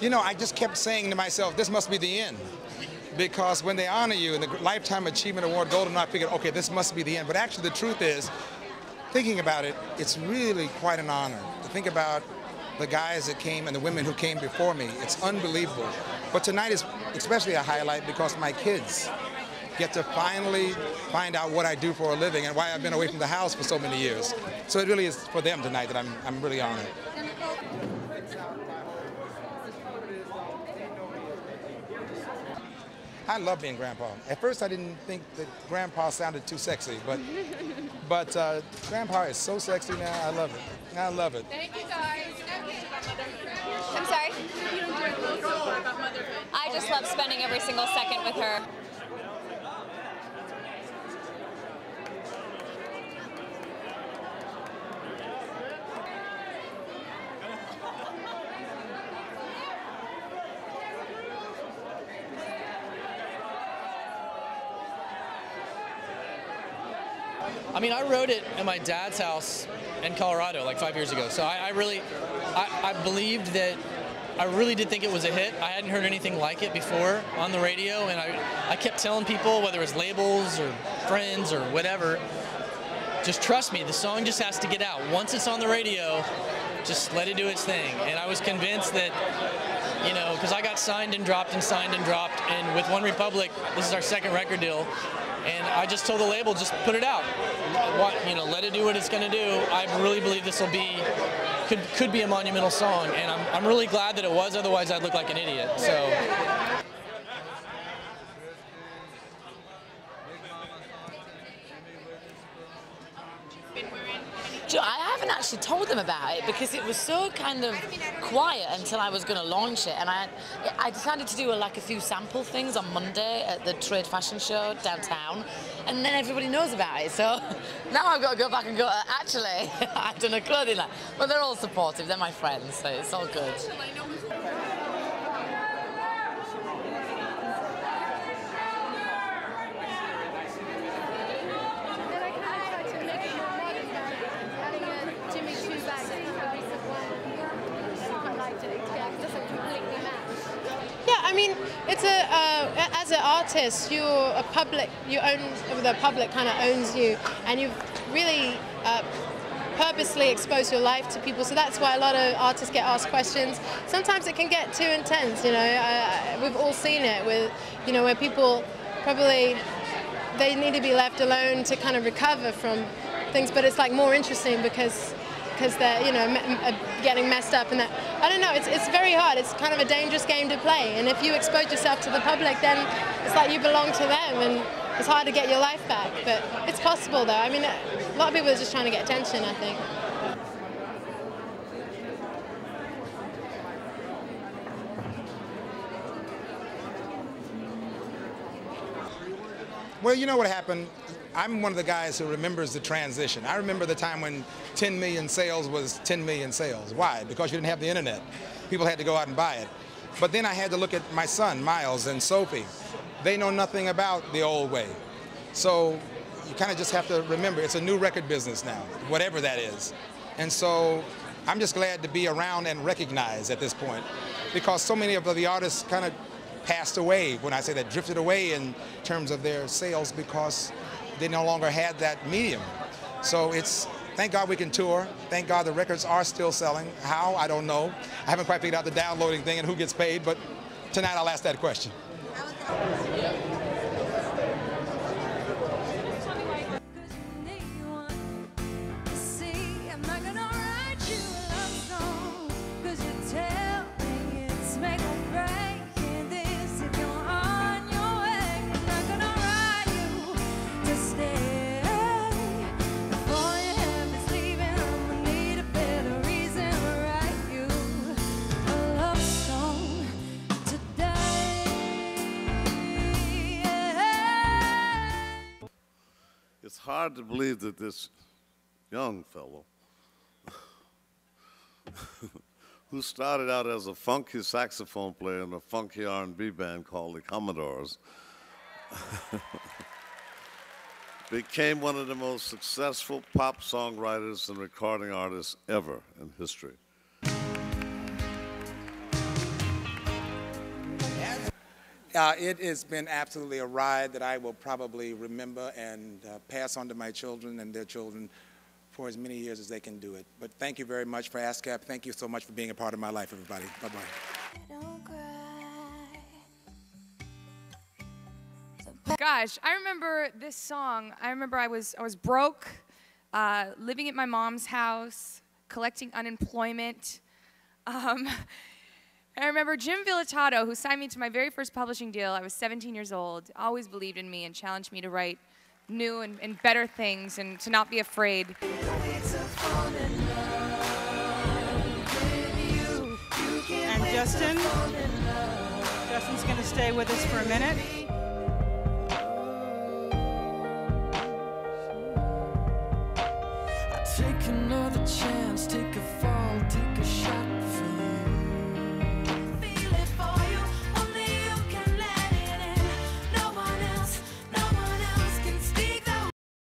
You know, I just kept saying to myself, this must be the end. Because when they honor you in the Lifetime Achievement Award, Golden, I figured, okay, this must be the end. But actually the truth is, thinking about it, it's really quite an honor to think about the guys that came and the women who came before me. It's unbelievable. But tonight is especially a highlight because my kids get to finally find out what I do for a living and why I've been away from the house for so many years. So it really is for them tonight that I'm really honored. I love being Grandpa. At first I didn't think that Grandpa sounded too sexy, but Grandpa is so sexy now. I love it. I love it. Thank you guys. I'm sorry? I just love spending every single second with her. I mean, I wrote it at my dad's house in Colorado like 5 years ago. So I believed that, I really did think it was a hit. I hadn't heard anything like it before on the radio, and I kept telling people, whether it's labels or friends or whatever, just trust me, the song just has to get out. Once it's on the radio, just let it do its thing. And I was convinced that, you know, because I got signed and dropped, and with One Republic, this is our second record deal, and I just told the label, just put it out. You know, let it do what it's going to do. I really believe this will be, could be a monumental song, and I'm really glad that it was. Otherwise, I'd look like an idiot. So. I haven't actually told them about it because it was so kind of quiet until I was going to launch it, and I decided to do like a few sample things on Monday at the Trade Fashion Show downtown, and then everybody knows about it. So now I've got to go back and go, actually, I've done a clothing line. But they're all supportive, they're my friends, so it's all good. I mean, it's as an artist, you're a public, the public kind of owns you, and you've really purposely exposed your life to people, so that's why a lot of artists get asked questions. Sometimes it can get too intense, you know, we've all seen it with, you know, where people probably, they need to be left alone to kind of recover from things, but it's like more interesting because they're, you know, getting messed up and that. I don't know, it's very hard. It's kind of a dangerous game to play, and if you expose yourself to the public, then it's like you belong to them, and it's hard to get your life back, but it's possible though. I mean, a lot of people are just trying to get attention, I think. Well, you know what happened? I'm one of the guys who remembers the transition. I remember the time when 10 million sales was 10 million sales. Why? Because you didn't have the internet. People had to go out and buy it. But then I had to look at my son, Miles, and Sophie. They know nothing about the old way. So you kind of just have to remember, it's a new record business now, whatever that is. And so I'm just glad to be around and recognized at this point, because so many of the artists kind of passed away, when I say that, drifted away in terms of their sales because they no longer had that medium. So it's, thank God we can tour. Thank God the records are still selling. How? I don't know. I haven't quite figured out the downloading thing and who gets paid, but tonight I'll ask that question. It's hard to believe that this young fellow who started out as a funky saxophone player in a funky R&B band called the Commodores became one of the most successful pop songwriters and recording artists ever in history. It has been absolutely a ride that I will probably remember and pass on to my children and their children for as many years as they can do it. But thank you very much for ASCAP. Thank you so much for being a part of my life, everybody. Bye-bye. Gosh, I remember this song. I remember I was broke, living at my mom's house, collecting unemployment. I remember Jim Villatato, who signed me to my very first publishing deal. I was 17 years old, always believed in me and challenged me to write new and better things and to not be afraid. And Justin's going to stay with us for a minute. Take another chance, take a fall, take a shot for